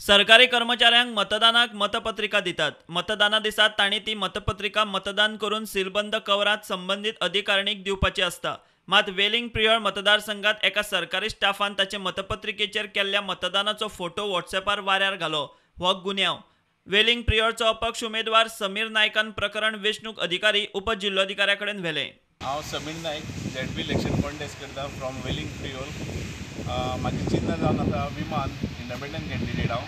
सरकारी कर्मचाऱ्यांक मतदानाक मतपत्रिका दितात. मतदाना दिसा तांणी ती मतपत्रिका मतदान करून सीलबंद कवरात संबंधित अधिकाऱ्यांक दिवपाची असता. मात वेलिंग प्रियोळ मतदारसंघात एका सरकारी स्टाफान ताचे मतपत्रिकेचेर केल्ल्या मतदानाचो फोटो व्हॉट्सॲपार वाऱ्यार घालो. हो गुन्यांव. वेलिंग प्रियोळचो अपक्ष उमेदवार समीर नायकान प्रकरण वेंचणूक अधिकारी उपजिल्लोधिकाऱ्या कडेन व्हेलें. हांव समीर नायक ZP इलेक्शन कॉन्टेस्ट करता फ्रॉम वेलिंग प्रियोल. म्हाजें चिन्ह जावन आसा विमान, इंडिपेंडंट कॅन्डिडेट हांव.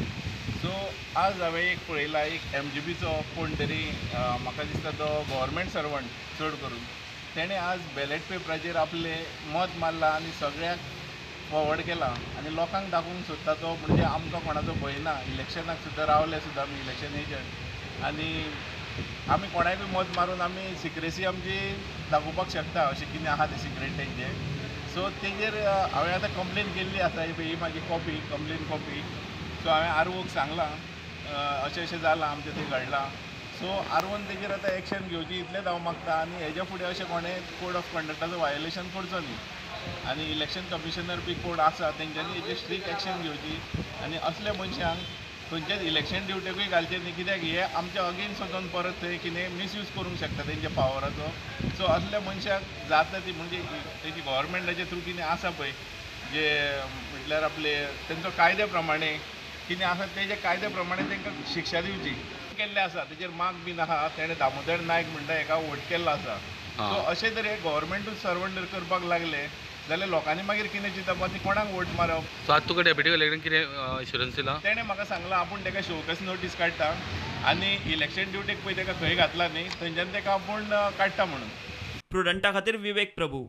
सो आज हांवें एक पळयला एक MGBचो कोण तरी म्हाका दिसता तो गव्हर्मेंट सर्वंट चड करून तेणें आज बॅलेट पेपराचेर आपलें मत मारलां आनी सगळ्यांक फॉवर्ड केलां आनी लोकांक दाखोवंक सोदता तो म्हणजे आमकां कोणाचो भंय ना. इलेक्शनाक सुद्दां रावले सुद्दां आमी इलेक्शन एजंट आनी आमी कोणाकूय मत मारून आमी सिक्रेसी आमची दाखोवपाक शकता अशें कितें आहा तें सिक्रेट तेंचें. सो तेजेर हांवें आतां कंप्लेन केल्ली आसा. ही म्हाजी कॉपी कंप्लेन कॉपी. सो हांवें ROक सांगलां अशें अशें जालां आमचें थंय घडलां. सो ROन तेजेर आतां एक्शन घेवची इतलेंच हांव मागता आनी हेज्या फुडें अशें कोणें कोड ऑफ कंडक्टाचो वायोलेशन करचो न्ही. आनी इलेक्शन कमिशनर बी कोण आसा तेंच्यांनी हेजेर स्ट्रीक्ट एक्शन घेवची आनी असल्या मनशांक खंयचेच इलेक्शन ड्युटेकूय घालचें न्ही. कित्याक हे आमच्या अगेन्स्ट वचोन परत थंय कितें मिसयूज करूंक शकता तेंच्या पावराचो. सो असल्या मनशाक जाता ती म्हणजे तेजी गव्हर्मेंटाच्या थ्रू कितें आसा पळय जे म्हटल्यार आपले तेंचो कायद्या प्रमाणे कितें आसा तेजे कायद्या प्रमाणे तांकां शिक्षा दिवची केल्ले आसा. तेजेर मार्क बीन आहा. तेणें दामोदर नायक म्हणटा हेका वोट केल्लो आसा. सो अशें जर हे गव्हर्मेंटूच सर्वंट जर करपाक लागले जाल्यार लोकांनी मागीर कितें चिंतप ती कोणाक वोट मारप. सो आतां तुका डेप्युटी कलेक्टरान कितें इन्शुरन्स दिला? तेणें म्हाका सांगलां आपूण तेका शोकस नोटीस काडटा आनी इलेक्शन ड्युटेक पळय तेका खंय घातला न्ही थंयच्यान तेका आपूण काडटा म्हणून. प्रुडंटा खातीर विवेक प्रभू.